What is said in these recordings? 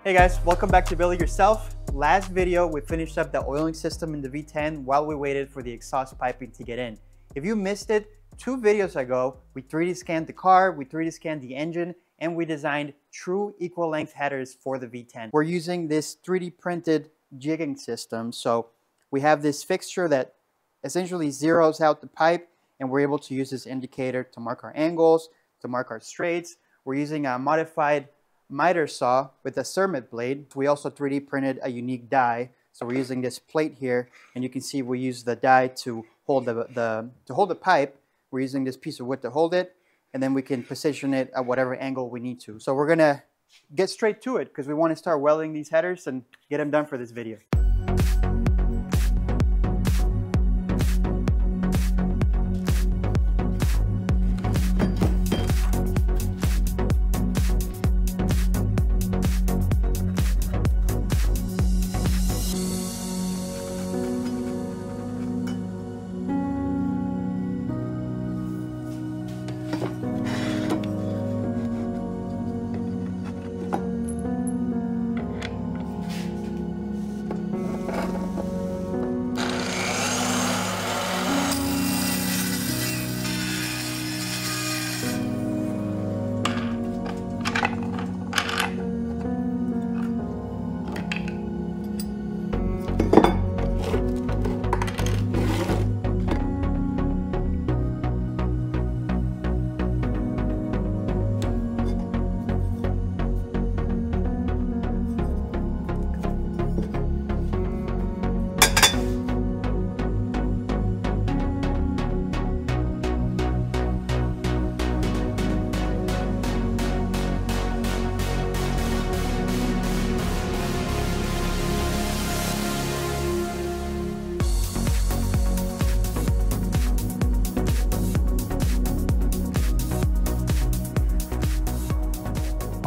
Hey guys, welcome back to Build It Yourself. Last video, we finished up the oiling system in the V10 while we waited for the exhaust piping to get in. If you missed it, 2 videos ago, we 3D scanned the car, we 3D scanned the engine, and we designed true equal length headers for the V10. We're using this 3D printed jigging system. So we have this fixture that essentially zeroes out the pipe, and we're able to use this indicator to mark our angles, to mark our straights. We're using a modified miter saw with a cermet blade. We also 3D printed a unique die. So we're using this plate here, and you can see we use the die to hold the pipe. We're using this piece of wood to hold it, and then we can position it at whatever angle we need to. So we're gonna get straight to it because we want to start welding these headers and get them done for this video.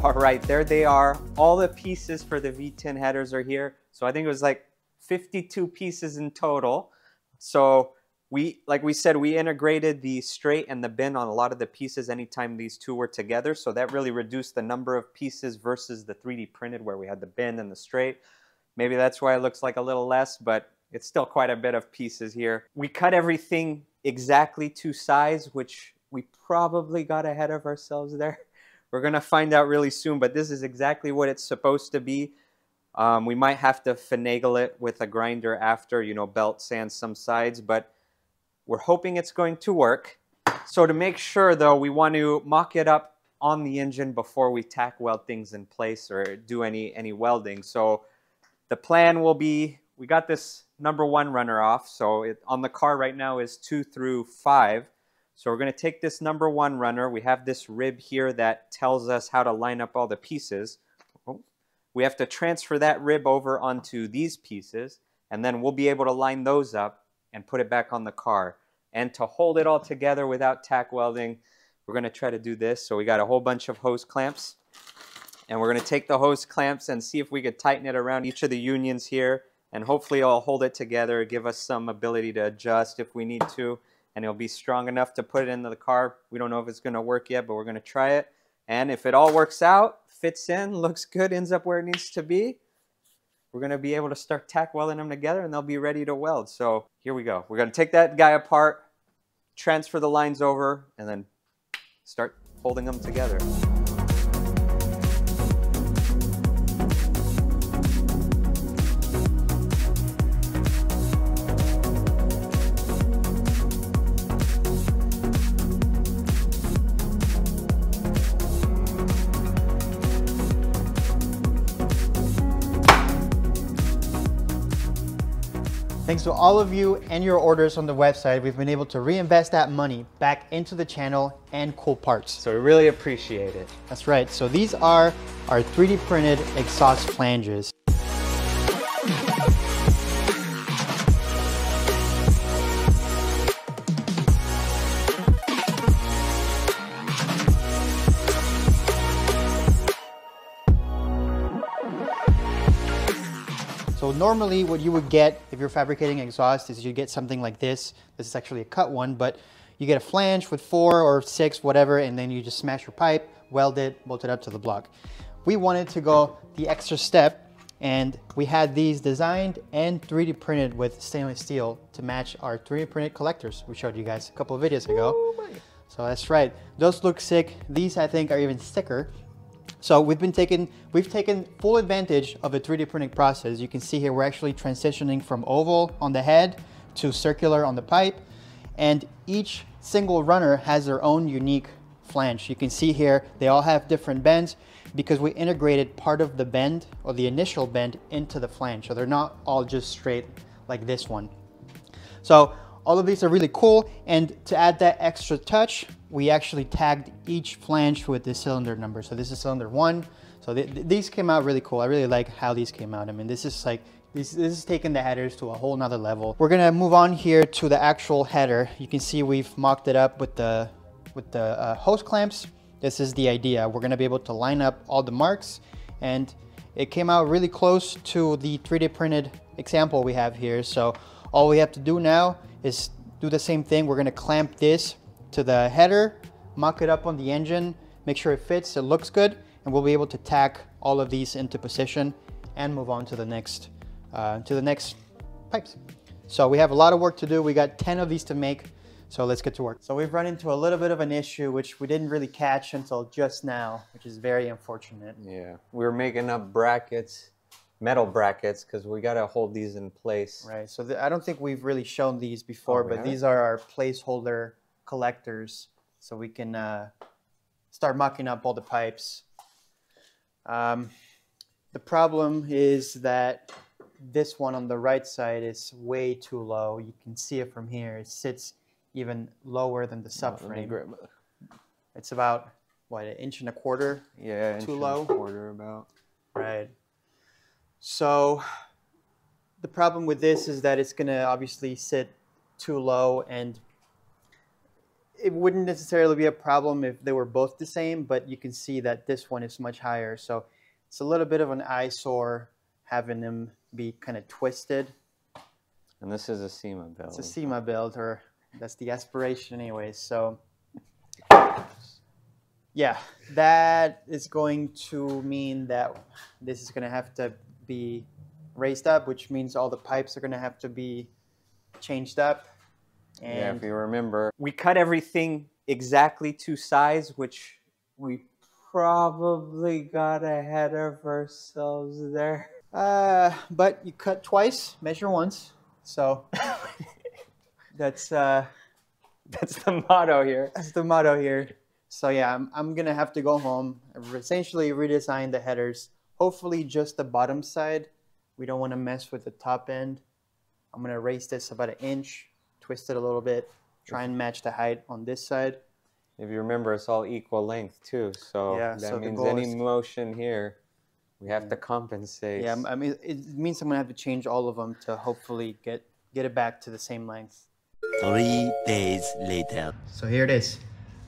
All right, there they are. All the pieces for the V10 headers are here. So I think it was like 52 pieces in total. So like we said, we integrated the straight and the bin on a lot of the pieces anytime these two were together. So that really reduced the number of pieces versus the 3D printed where we had the bin and the straight. Maybe that's why it looks like a little less, but it's still quite a bit of pieces here. We cut everything exactly to size, which we probably got ahead of ourselves there. We're gonna find out really soon, but this is exactly what it's supposed to be. We might have to finagle it with a grinder after, you know, belt sand some sides, but we're hoping it's going to work. So to make sure though, we want to mock it up on the engine before we tack weld things in place or do any welding. So the plan will be, we got this #1 runner off. So on the car right now is 2 through 5. So we're going to take this #1 runner. We have this rib here that tells us how to line up all the pieces. We have to transfer that rib over onto these pieces, and then we'll be able to line those up and put it back on the car. And to hold it all together without tack welding, we're going to try to do this. So we got a whole bunch of hose clamps, and we're going to take the hose clamps and see if we could tighten it around each of the unions here, and hopefully it'll hold it together, give us some ability to adjust if we need to. And it'll be strong enough to put it into the car. We don't know if it's going to work yet, but we're going to try it. And if it all works out, fits in, looks good, ends up where it needs to be, we're going to be able to start tack welding them together, and they'll be ready to weld. So here we go. We're going to take that guy apart, transfer the lines over, and then start holding them together. Thanks to all of you and your orders on the website, we've been able to reinvest that money back into the channel and cool parts. So we really appreciate it. That's right. So these are our 3D printed exhaust flanges. So normally what you would get if you're fabricating exhaust is you get something like this. This is actually a cut one, but you get a flange with 4 or 6, whatever, and then you just smash your pipe, weld it, bolt it up to the block. we wanted to go the extra step, and we had these designed and 3D printed with stainless steel to match our 3D printed collectors we showed you guys a couple of videos ago. So that's right, those look sick. These I think are even sicker. So we've taken full advantage of the 3D printing process. You can see here we're actually transitioning from oval on the head to circular on the pipe, and each single runner has their own unique flange. You can see here they all have different bends because we integrated part of the bend, or the initial bend, into the flange. So they're not all just straight like this one. So all of these are really cool, and to add that extra touch, we actually tagged each flange with the cylinder number. So this is cylinder 1. So these came out really cool. I really like how these came out. I mean, this is like, this is taking the headers to a whole nother level. We're gonna move on here to the actual header. You can see we've mocked it up with the hose clamps. This is the idea. We're gonna be able to line up all the marks, and it came out really close to the 3D printed example we have here. So all we have to do now is do the same thing. We're gonna clamp this to the header, mock it up on the engine, make sure it fits, it looks good, and we'll be able to tack all of these into position and move on to the next pipes. So we have a lot of work to do. We got 10 of these to make, so let's get to work. So we've run into a little bit of an issue which we didn't really catch until just now, which is very unfortunate. Yeah, we were making up brackets, metal brackets, because we got to hold these in place. Right, so I don't think we've really shown these before, but these are our placeholder collectors, so we can start mocking up all the pipes. The problem is that this one on the right side is way too low. You can see it from here. It sits even lower than the subframe. It's about, what, 1.25 inches? Yeah, too low. 1.25 inches about. Right. So the problem with this is that it's going to obviously sit too low, and it wouldn't necessarily be a problem if they were both the same, but you can see that this one is much higher. So it's a little bit of an eyesore having them be kind of twisted. And this is a SEMA build. It's a SEMA build, or that's the aspiration anyways. So yeah, that is going to mean that this is going to have to be raised up, which means all the pipes are going to have to be changed up. And yeah, if you remember, we cut everything exactly to size, which we probably got ahead of ourselves there. But you cut twice, measure once. So that's the motto here. That's the motto here. So yeah, I'm gonna have to go home, essentially redesign the headers. Hopefully just the bottom side. We don't want to mess with the top end. I'm gonna raise this about 1 inch. Twist it a little bit, try and match the height on this side. If you remember, it's all equal length too, so yeah, that means any motion here, we have to compensate. Yeah, I mean, it means I'm gonna have to change all of them to hopefully get it back to the same length. 3 days later. So here it is.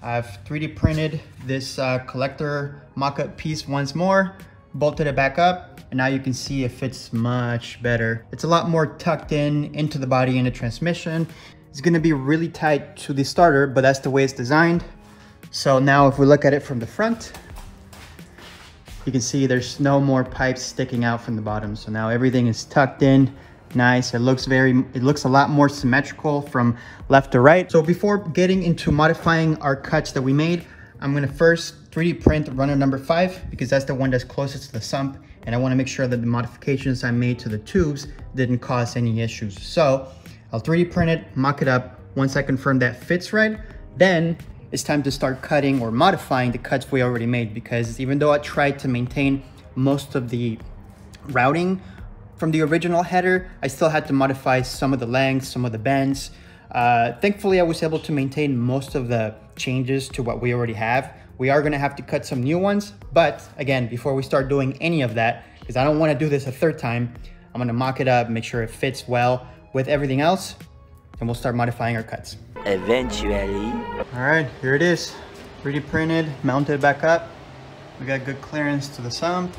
I've 3D printed this collector mock-up piece once more, bolted it back up, and now you can see it fits much better. It's a lot more tucked into the body and the transmission. It's gonna be really tight to the starter, but that's the way it's designed. So now if we look at it from the front, you can see there's no more pipes sticking out from the bottom. So now everything is tucked in, nice. It looks a lot more symmetrical from left to right. So before getting into modifying our cuts that we made, I'm gonna first 3D print runner number 5, because that's the one that's closest to the sump, and I wanna make sure that the modifications I made to the tubes didn't cause any issues. So I'll 3D print it, mock it up. Once I confirm that fits right, then it's time to start cutting or modifying the cuts we already made, because even though I tried to maintain most of the routing from the original header, I still had to modify some of the lengths, some of the bends. Thankfully, I was able to maintain most of the changes to what we already have. We are gonna have to cut some new ones, but again, before we start doing any of that, because I don't wanna do this a third time, I'm gonna mock it up, make sure it fits well with everything else, and we'll start modifying our cuts. Eventually. All right, here it is. 3D printed, mounted back up. We got good clearance to the sump.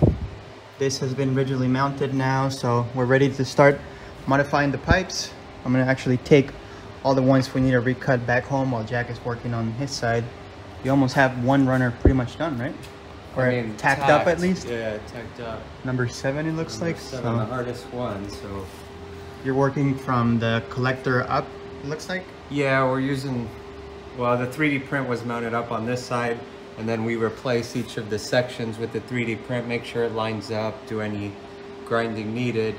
This has been rigidly mounted now, so we're ready to start modifying the pipes. I'm gonna actually take all the ones we need to recut back home while Jack is working on his side. You almost have one runner pretty much done, right? Or tacked up at least? Yeah, tacked up. Number 7 it looks like. Seven, the hardest one, so. You're working from the collector up, it looks like? Yeah, we're using, well, the 3D print was mounted up on this side, and then we replace each of the sections with the 3D print, make sure it lines up, do any grinding needed,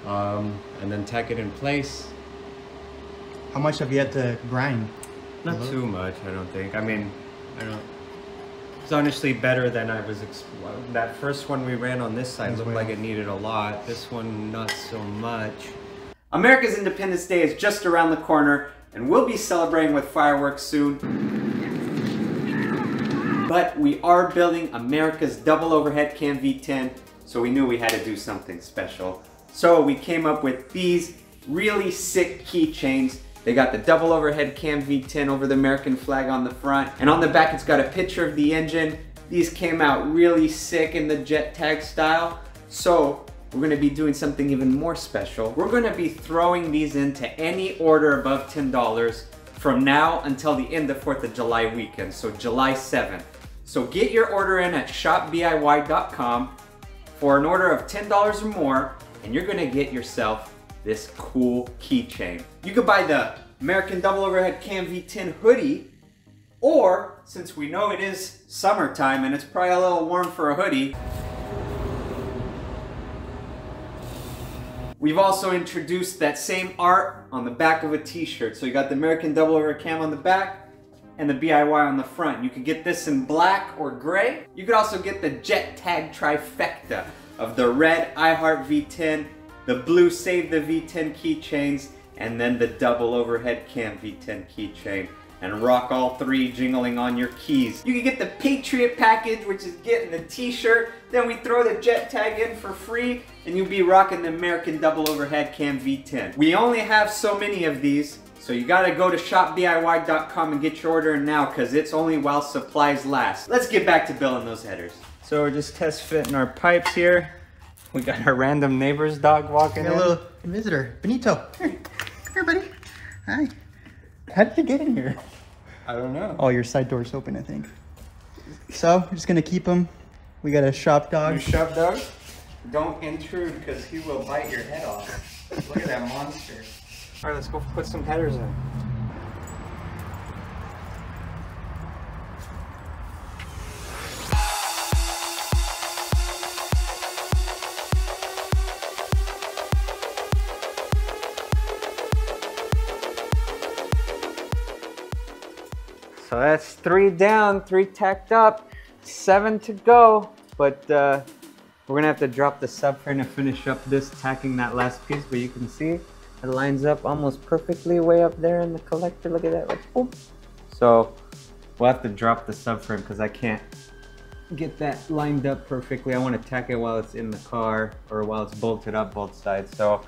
and then tack it in place. How much have you had to grind? Not too much, I don't think. I mean, it's honestly better than I was. That first one we ran on this side looked like it needed a lot. This one, not so much. America's Independence Day is just around the corner, and we'll be celebrating with fireworks soon. But we are building America's double overhead cam V10, so we knew we had to do something special. So we came up with these really sick keychains. They got the double overhead cam V10 over the American flag on the front, and on the back it's got a picture of the engine. These came out really sick in the Jet Tag style. So we're gonna be doing something even more special. We're gonna be throwing these into any order above $10 from now until the end of 4th of July weekend, so July 7th. So get your order in at shopdiy.com for an order of $10 or more, and you're gonna get yourself this cool keychain. You could buy the American Double Overhead Cam V10 hoodie, or since we know it is summertime and it's probably a little warm for a hoodie, we've also introduced that same art on the back of a t-shirt. So you got the American Double Overhead Cam on the back and the BIY on the front. You could get this in black or gray. You could also get the Jet Tag trifecta of the red I Heart V10, the blue Save the V10 keychains, and then the double overhead cam V10 keychain, and rock all three jingling on your keys. You can get the Patriot package, which is getting the t-shirt, then we throw the Jet Tag in for free, and you'll be rocking the American double overhead cam V10. We only have so many of these, so you gotta go to shopdiy.com and get your order in now, because it's only while supplies last. Let's get back to building those headers. So we're just test fitting our pipes here. We got our random neighbor's dog walking in. A little visitor, Benito. Here, come here, buddy. Hi. How did you get in here? I don't know. Oh, your side door's open, I think. So we're just gonna keep him. We got a shop dog. Your shop dog? Don't intrude, because he will bite your head off. Look at that monster. All right, let's go put some headers in. So that's 3 down, 3 tacked up, 7 to go. But we're gonna have to drop the subframe to finish up this, tacking that last piece. But you can see it lines up almost perfectly way up there in the collector. Look at that, like boom. So we'll have to drop the subframe because I can't get that lined up perfectly. I want to tack it while it's in the car or while it's bolted up both sides. So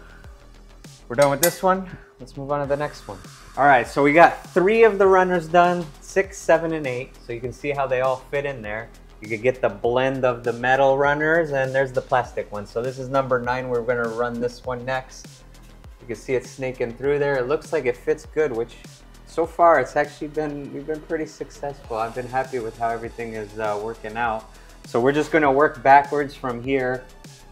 we're done with this one. Let's move on to the next one. All right, so we got 3 of the runners done, 6, 7, and 8. So you can see how they all fit in there. You could get the blend of the metal runners, and there's the plastic one. So this is number 9. We're gonna run this one next. You can see it snaking through there. It looks like it fits good, which so far it's actually we've been pretty successful. I've been happy with how everything is working out. So we're just gonna work backwards from here.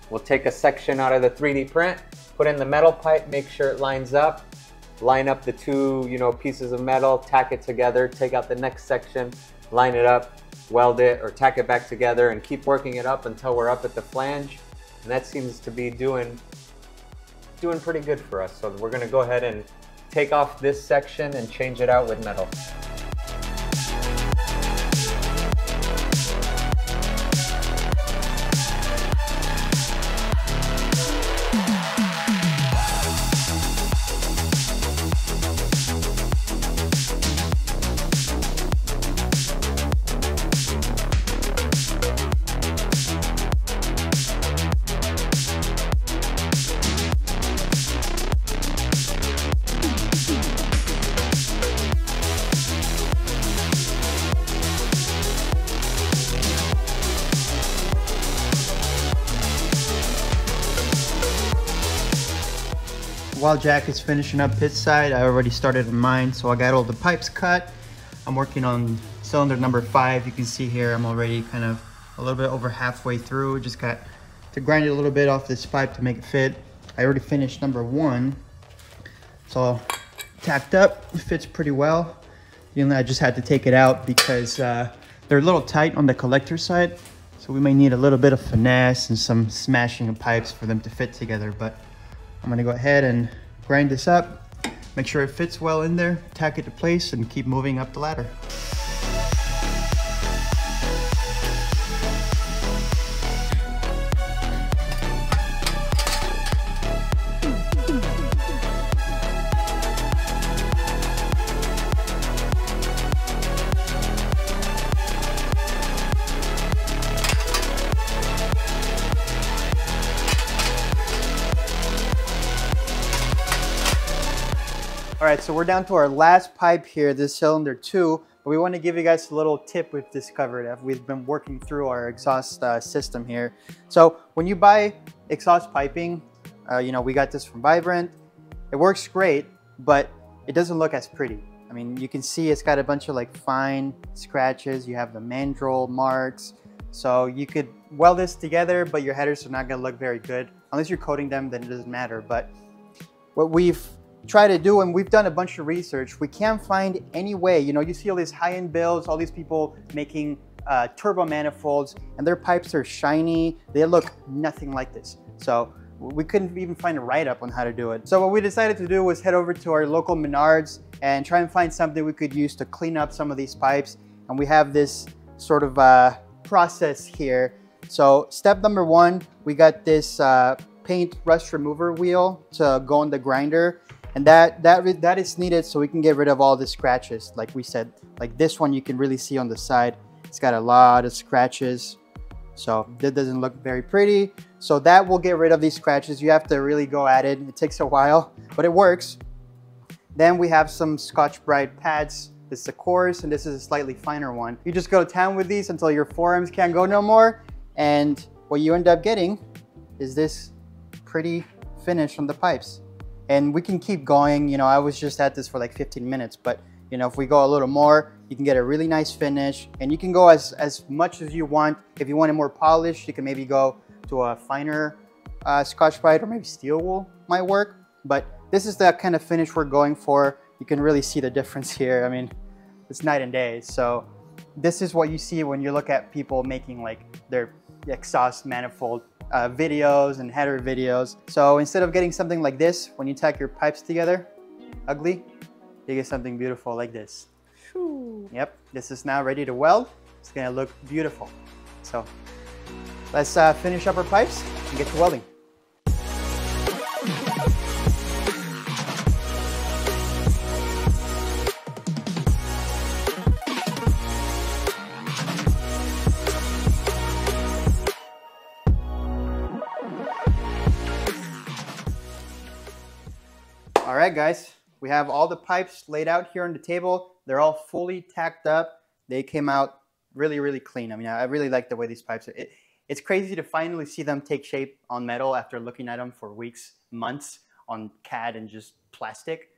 We'll take a section out of the 3D print, put in the metal pipe, make sure it lines up, line up the 2, pieces of metal, tack it together, take out the next section, line it up, weld it or tack it back together, and keep working it up until we're up at the flange. And that seems to be doing pretty good for us. So we're gonna go ahead and take off this section and change it out with metal. While Jack is finishing up his side, I already started on mine, so I got all the pipes cut. I'm working on cylinder number 5. You can see here I'm already kind of a little bit over halfway through. Just got to grind it a little bit off this pipe to make it fit. I already finished number 1. It's all tacked up, it fits pretty well. I just had to take it out because they're a little tight on the collector side. So we may need a little bit of finesse and some smashing of pipes for them to fit together. But I'm gonna go ahead and grind this up, make sure it fits well in there, tack it to place, and keep moving up the ladder. All right, so we're down to our last pipe here, this cylinder 2, but we want to give you guys a little tip we've discovered as we've been working through our exhaust system here. So when you buy exhaust piping, you know, we got this from Vibrant. It works great, but it doesn't look as pretty. I mean, you can see it's got a bunch of like fine scratches. You have the mandrel marks. So you could weld this together, but your headers are not gonna look very good. Unless you're coating them, then it doesn't matter. But what we've tried to do, and we've done a bunch of research, we can't find any way. You know, you see all these high-end builds, all these people making turbo manifolds, and their pipes are shiny. They look nothing like this. So we couldn't even find a write-up on how to do it. So what we decided to do was head over to our local Menards and try and find something we could use to clean up some of these pipes. And we have this sort of process here. So step number 1, we got this paint rust remover wheel to go on the grinder. And that is needed so we can get rid of all the scratches. Like we said, like this one you can really see on the side. It's got a lot of scratches. So that doesn't look very pretty. So that will get rid of these scratches. You have to really go at it. It takes a while, but it works. Then we have some Scotch-Brite pads. This is a coarse and this is a slightly finer one. You just go to town with these until your forearms can't go no more. And what you end up getting is this pretty finish on the pipes. And we can keep going. You know, I was just at this for like 15 minutes, but you know, if we go a little more, you can get a really nice finish, and you can go as much as you want. If you want it more polished, you can maybe go to a finer Scotch-Brite, or maybe steel wool might work. But this is the kind of finish we're going for. You can really see the difference here. I mean, it's night and day. So this is what you see when you look at people making like their exhaust manifold videos and header videos. So instead of getting something like this, when you tack your pipes together, ugly, you get something beautiful like this. Yep, this is now ready to weld. It's gonna look beautiful. So let's finish up our pipes and get to welding. All right, guys, we have all the pipes laid out here on the table. They're all fully tacked up. They came out really, really clean. I mean, I really like the way these pipes are. It's crazy to finally see them take shape on metal after looking at them for weeks, months on CAD and just plastic.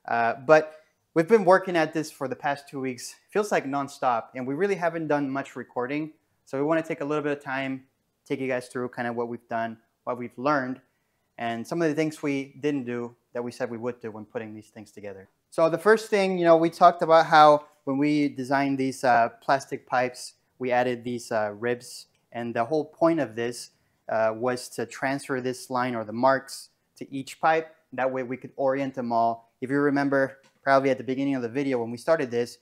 But we've been working at this for the past 2 weeks. It feels like nonstop, and we really haven't done much recording. So we want to take a little bit of time, take you guys through kind of what we've done, what we've learned, and some of the things we didn't do that we said we would do when putting these things together. So the first thing, you know, we talked about how when we designed these plastic pipes, we added these ribs. And the whole point of this was to transfer this line or the marks to each pipe. That way we could orient them all. If you remember, probably at the beginning of the video when we started this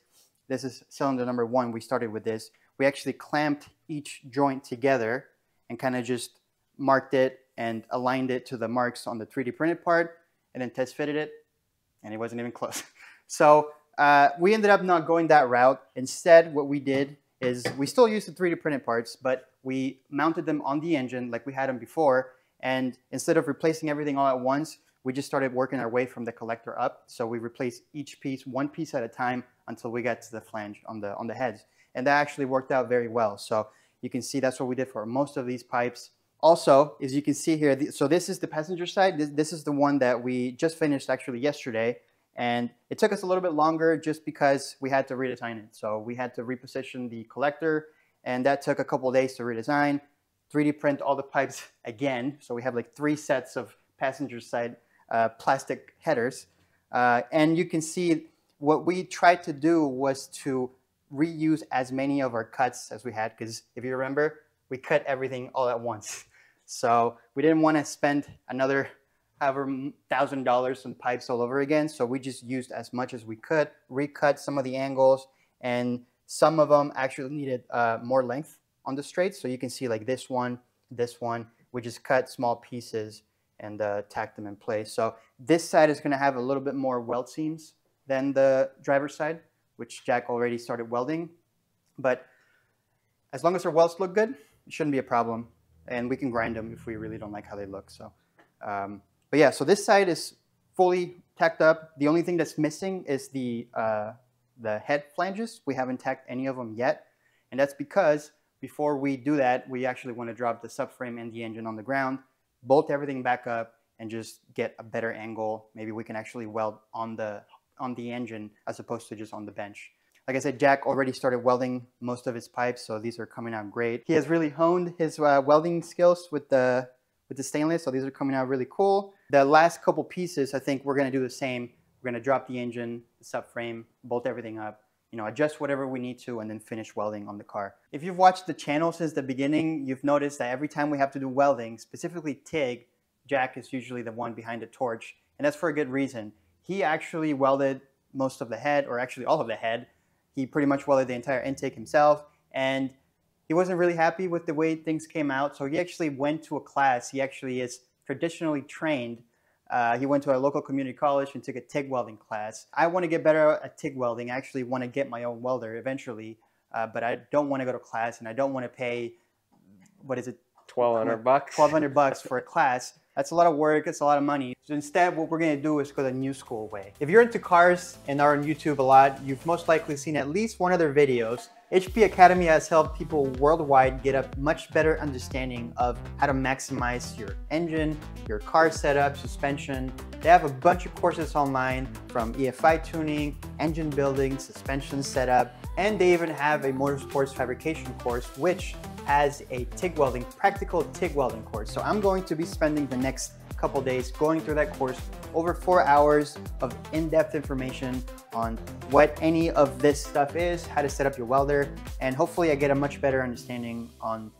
is cylinder number 1, we started with this. We actually clamped each joint together and kind of just marked it and aligned it to the marks on the 3D printed part, and then test fitted it, and it wasn't even close. So we ended up not going that route. Instead, what we did is we still used the 3D printed parts, but we mounted them on the engine like we had them before, and instead of replacing everything all at once, we just started working our way from the collector up. So we replaced each piece, one piece at a time, until we got to the flange on the heads. And that actually worked out very well. So you can see that's what we did for most of these pipes. Also, as you can see here, so this is the passenger side. This is the one that we just finished actually yesterday. And it took us a little bit longer just because we had to redesign it. So we had to reposition the collector and that took a couple of days to redesign, 3D print all the pipes again. So we have like 3 sets of passenger side plastic headers. And you can see what we tried to do was to reuse as many of our cuts as we had, because if you remember, we cut everything all at once. So we didn't want to spend another however $1,000 on pipes all over again. So we just used as much as we could, recut some of the angles, and some of them actually needed more length on the straight. So you can see like this one, we just cut small pieces and tacked them in place. So this side is going to have a little bit more weld seams than the driver's side, which Jack already started welding. But as long as our welds look good, it shouldn't be a problem. And we can grind them if we really don't like how they look. So, but yeah, so this side is fully tacked up. The only thing that's missing is the head flanges. We haven't tacked any of them yet. And that's because before we do that, we actually want to drop the subframe and the engine on the ground, bolt everything back up, and just get a better angle. Maybe we can actually weld on the engine as opposed to just on the bench. Like I said, Jack already started welding most of his pipes, so these are coming out great. He has really honed his welding skills with the stainless, so these are coming out really cool. The last couple pieces, I think we're going to do the same. We're going to drop the engine, the subframe, bolt everything up, adjust whatever we need to, and then finish welding on the car. If you've watched the channel since the beginning, you've noticed that every time we have to do welding, specifically TIG, Jack is usually the one behind the torch, and that's for a good reason. He actually welded most of the head, or actually all of the head. He pretty much welded the entire intake himself, and he wasn't really happy with the way things came out, so he actually went to a class. He actually is traditionally trained. He went to a local community college and took a TIG welding class. I want to get better at TIG welding. I actually want to get my own welder eventually, but I don't want to go to class, and I don't want to pay, what is it? $1,200. $1,200 for a class. That's a lot of work, it's a lot of money. So instead, what we're gonna do is go the new school way. If you're into cars and are on YouTube a lot, you've most likely seen at least one of their videos. HP Academy has helped people worldwide get a much better understanding of how to maximize your engine, your car setup, suspension. They have a bunch of courses online, from EFI tuning, engine building, suspension setup, and they even have a motorsports fabrication course, which has a TIG welding, practical TIG welding course. So I'm going to be spending the next couple days going through that course, over 4 hours of in-depth information on what any of this stuff is, how to set up your welder, and hopefully I get a much better understanding on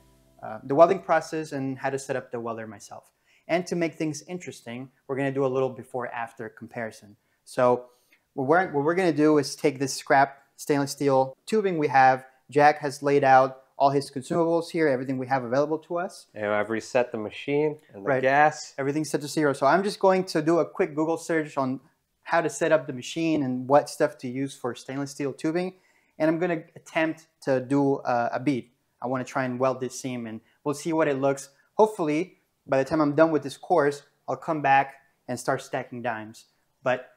the welding process and how to set up the welder myself. And to make things interesting, we're gonna do a little before-after comparison. So what we're gonna do is take this scrap stainless steel tubing we have. Jack has laid out all his consumables here, everything we have available to us. And I've reset the machine and the gas. Everything's set to 0. So I'm just going to do a quick Google search on how to set up the machine and what stuff to use for stainless steel tubing. And I'm going to attempt to do a bead. I want to try and weld this seam, and we'll see what it looks. Hopefully, by the time I'm done with this course, I'll come back and start stacking dimes. But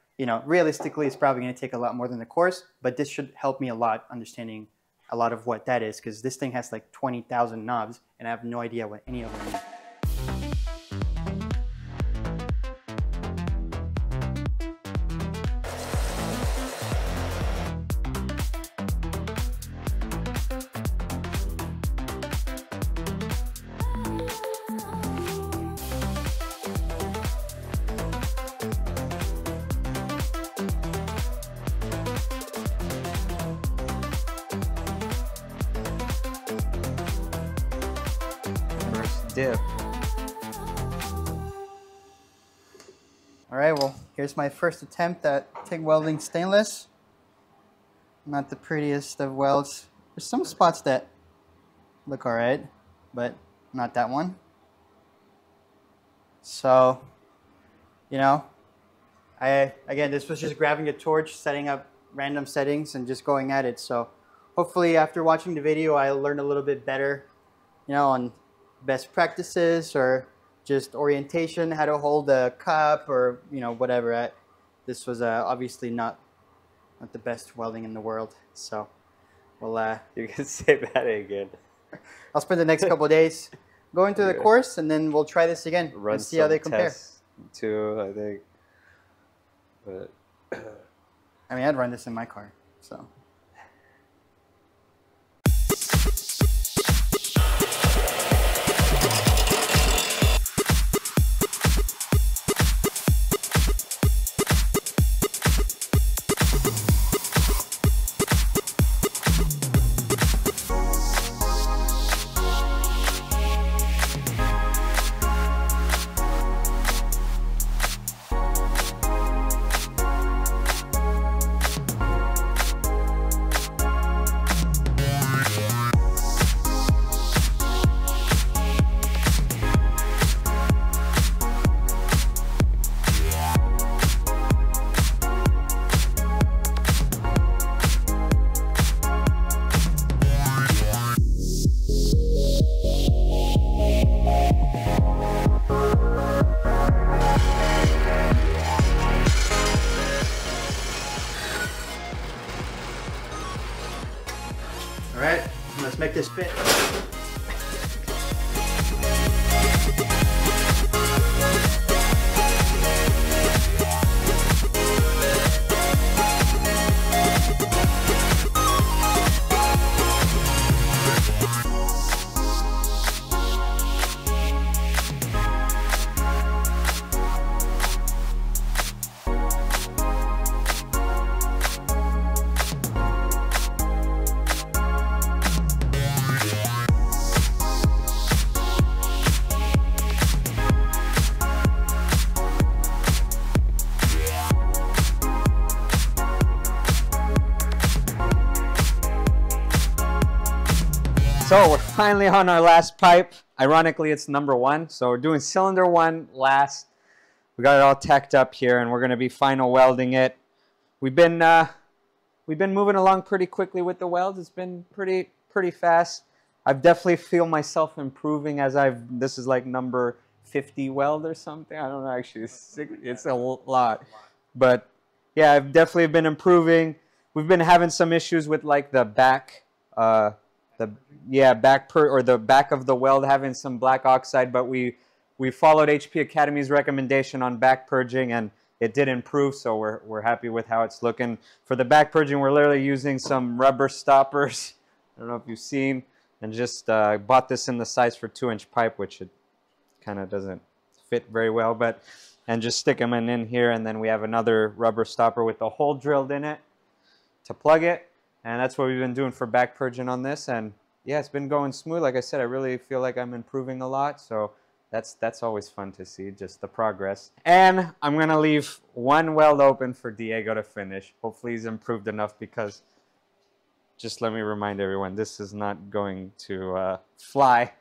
realistically, it's probably going to take a lot more than the course, but this should help me a lot understanding a lot of what that is, because this thing has like 20,000 knobs and I have no idea what any of them mean. Dip. All right, well, here's my first attempt at TIG welding stainless. Not the prettiest of welds. There's some spots that look all right, but not that one. So, again, this was just grabbing a torch, setting up random settings and just going at it. So hopefully after watching the video, I learned a little bit better, on best practices or just orientation, how to hold a cup, or whatever. This was obviously not the best welding in the world, so we'll You can say that again. I'll spend the next couple of days going through the course, and then we'll try this again and see how they compare. Too, I think. But I mean, I'd run this in my car, so. All right, let's make this fit. So we're finally on our last pipe. Ironically, it's number 1. So we're doing cylinder 1 last. We got it all tacked up here, and we're going to be final welding it. We've been moving along pretty quickly with the welds. It's been pretty fast. I've definitely feel myself improving as this is like number 50 weld or something. I don't know, actually, it's a lot. But yeah, I've definitely been improving. We've been having some issues with like the back, the back of the weld having some black oxide, but we followed HP Academy's recommendation on back purging, and it did improve, so we're happy with how it's looking. For the back purging, we're literally using some rubber stoppers. I don't know if you've seen, and just bought this in the size for 2-inch pipe, which it kind of doesn't fit very well, and just stick them in here, and then we have another rubber stopper with a hole drilled in it to plug it. And that's what we've been doing for back purging on this, and yeah, it's been going smooth. Like I said, I really feel like I'm improving a lot, so that's always fun to see, just the progress. And I'm gonna leave one weld open for Diego to finish. Hopefully he's improved enough, because just let me remind everyone, this is not going to fly.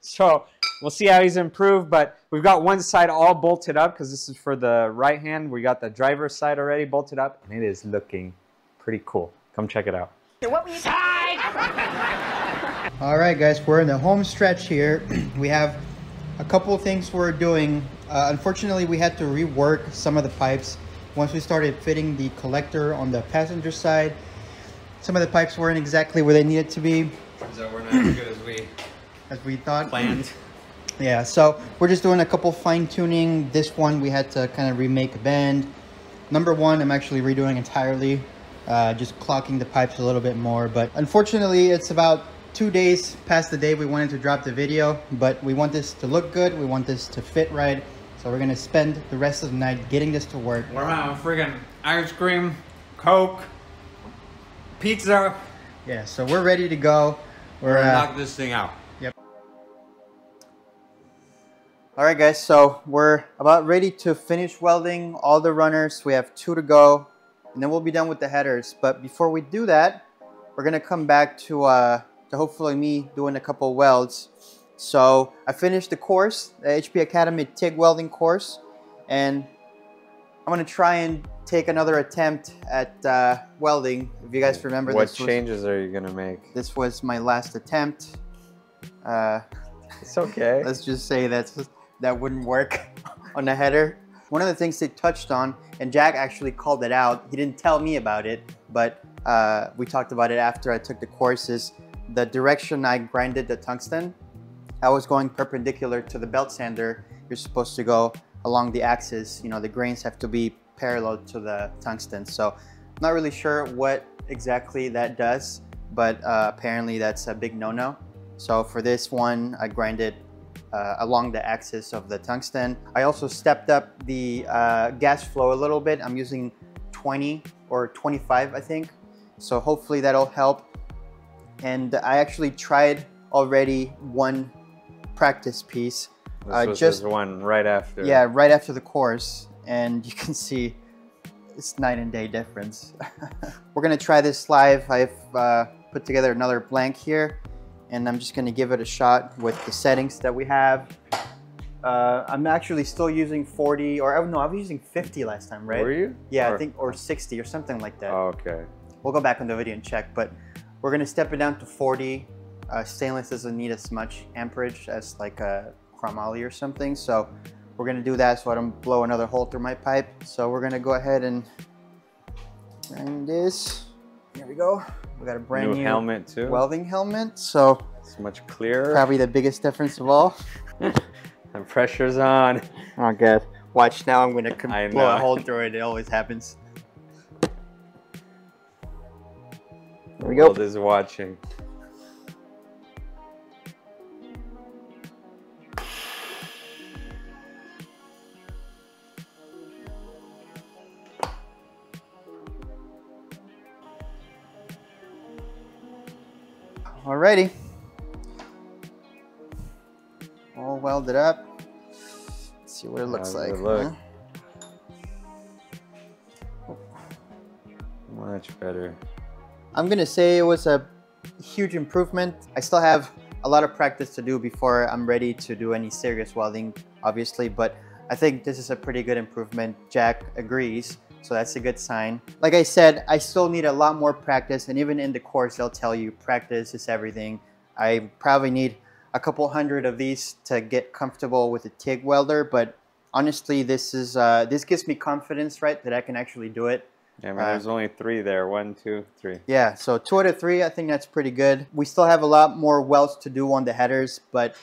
So we'll see how he's improved, but we've got one side all bolted up, because this is for the right hand. We got the driver's side already bolted up, and it is looking pretty cool. Come check it out. What were you saying? All right, guys, we're in the home stretch here. We have a couple of things we're doing. Unfortunately, we had to rework some of the pipes. Once we started fitting the collector on the passenger side, some of the pipes weren't exactly where they needed to be. So we're not as good as we thought. Planned. Yeah, so we're just doing a couple fine tuning. This one we had to kind of remake a bend. Number 1, I'm actually redoing entirely. Just clocking the pipes a little bit more, but unfortunately it's about 2 days past the day we wanted to drop the video, but we want this to look good, we want this to fit right, so we're gonna spend the rest of the night getting this to work. We're having friggin' ice cream, Coke, pizza. Yeah, so we're ready to go. We're gonna knock this thing out. Yep. All right, guys, so we're about ready to finish welding all the runners. We have 2 to go, and then we'll be done with the headers. But before we do that, we're gonna come back to hopefully me doing a couple welds. So I finished the course, the HP Academy TIG welding course, and I'm gonna try and take another attempt at welding. If you guys remember, what changes are you gonna make? This was my last attempt. It's okay. Let's just say that wouldn't work on the header. One of the things they touched on, and Jack actually called it out, he didn't tell me about it, but we talked about it after I took the courses. The direction I grinded the tungsten, I was going perpendicular to the belt sander. You're supposed to go along the axis. You know, the grains have to be parallel to the tungsten. So I'm not really sure what exactly that does, but apparently that's a big no-no. So for this one, I grinded along the axis of the tungsten. I also stepped up the gas flow a little bit. I'm using 20 or 25, I think. So hopefully that'll help. And I actually tried already one practice piece. This was just one right after. Yeah, right after the course. And you can see it's night and day difference. We're gonna try this live. I've put together another blank here, and I'm just gonna give it a shot with the settings that we have. I'm actually still using 40, or no, I was using 50 last time, right? Were you? Yeah, I think, or 60 or something like that. Oh, okay. We'll go back on the video and check, but we're gonna step it down to 40. Stainless doesn't need as much amperage as like a chromoly or something, so we're gonna do that so I don't blow another hole through my pipe. So we're gonna go ahead and grind this. Here we go. We got a brand new helmet too. welding helmet, so it's much clearer. Probably the biggest difference of all. And pressure's on. Oh god. Watch now, I'm gonna blow a hole through it. It always happens. There we go. World is watching. Alrighty. All welded up. Let's see what it looks like. Look. Much better. I'm gonna say it was a huge improvement. I still have a lot of practice to do before I'm ready to do any serious welding, obviously, but I think this is a pretty good improvement. Jack agrees, so that's a good sign. Like I said, I still need a lot more practice, and even in the course, they'll tell you practice is everything. I probably need a couple hundred of these to get comfortable with a TIG welder, but honestly, this gives me confidence, right, that I can actually do it. Yeah, I mean, there's only 3 there. 1, 2, 3. Yeah, so 2 out of 3, I think that's pretty good. We still have a lot more welds to do on the headers, but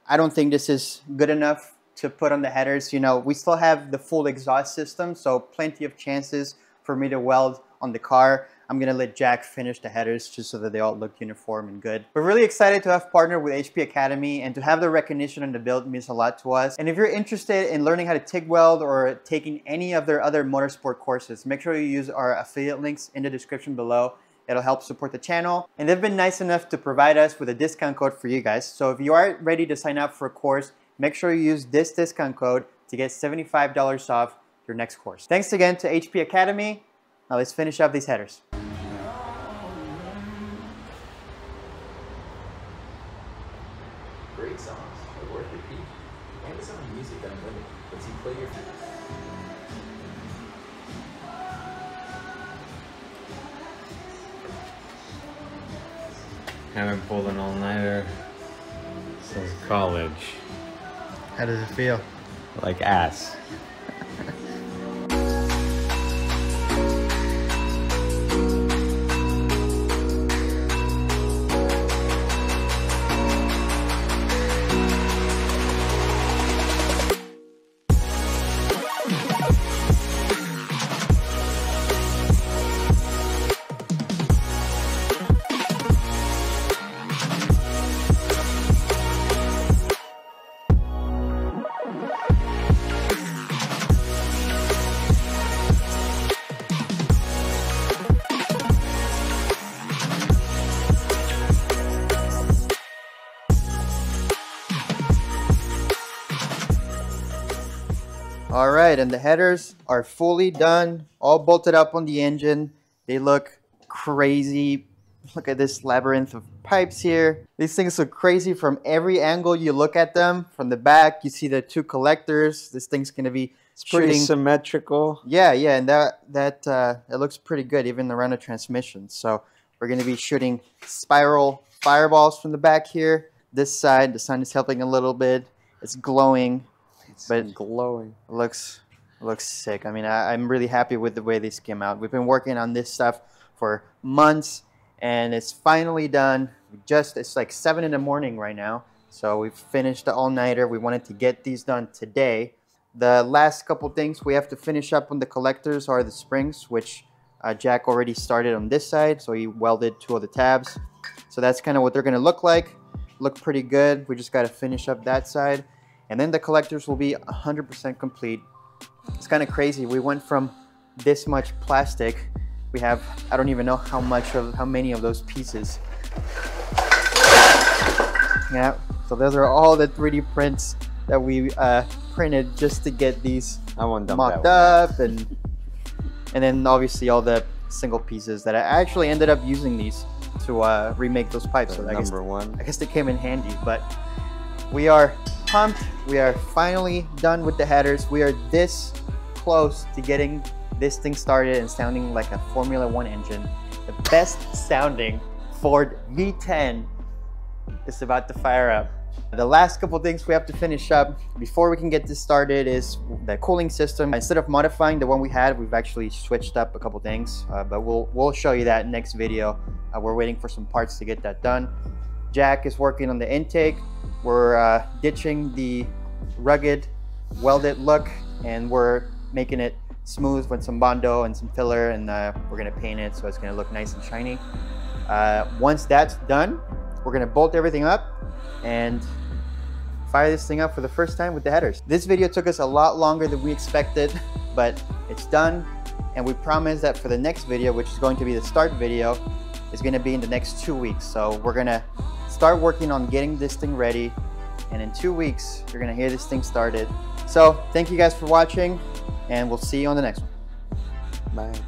I don't think this is good enough to put on the headers. You know, we still have the full exhaust system, so plenty of chances for me to weld on the car. I'm gonna let Jack finish the headers just so that they all look uniform and good. We're really excited to have partnered with HP Academy, and to have the recognition on the build means a lot to us. And if you're interested in learning how to TIG weld or taking any of their other motorsport courses, make sure you use our affiliate links in the description below. It'll help support the channel. And they've been nice enough to provide us with a discount code for you guys. So if you are ready to sign up for a course, make sure you use this discount code to get $75 off your next course. Thanks again to HP Academy. Now let's finish up these headers. Great songs, but worth repeat. Amazon Music Unlimited lets you play your favorite. Haven't pulled an all-nighter since college. How does it feel? Like ass. All right, and the headers are fully done, all bolted up on the engine. They look crazy. Look at this labyrinth of pipes here. These things look crazy from every angle you look at them. From the back, you see the 2 collectors. This thing's gonna be Pretty shooting symmetrical. Yeah, and it looks pretty good even around the transmission. So we're gonna be shooting spiral fireballs from the back here. This side, the sun is helping a little bit. It's glowing. But glowing. It looks sick. I mean, I'm really happy with the way this came out. We've been working on this stuff for months, and it's finally done. It's like 7 in the morning right now, so we've finished the all-nighter. We wanted to get these done today. The last couple things we have to finish up on the collectors are the springs, which Jack already started on this side, so he welded 2 of the tabs. So that's kind of what they're going to look like. Look pretty good. We just got to finish up that side. And then the collectors will be 100% complete. It's kind of crazy. We went from this much plastic. We have, I don't even know how many of those pieces. Yeah, so those are all the 3D prints that we printed just to get these mocked up. And then obviously all the single pieces that I actually ended up using these to remake those pipes. So I guess they came in handy, but we are pumped. We are finally done with the headers. We are this close to getting this thing started and sounding like a Formula 1 engine. The best sounding Ford V10 is about to fire up. The last couple things we have to finish up before we can get this started is the cooling system. Instead of modifying the one we had, we've actually switched up a couple things, but we'll show you that next video. We're waiting for some parts to get that done. Jack is working on the intake. We're ditching the rugged welded look, and we're making it smooth with some Bondo and some filler, and we're gonna paint it so it's gonna look nice and shiny. Once that's done, we're gonna bolt everything up and fire this thing up for the first time with the headers. This video took us a lot longer than we expected, but it's done, and we promise that for the next video, which is going to be the start video, is gonna be in the next 2 weeks. So we're gonna start working on getting this thing ready, and in 2 weeks, you're gonna hear this thing started. So thank you guys for watching, and we'll see you on the next one. Bye.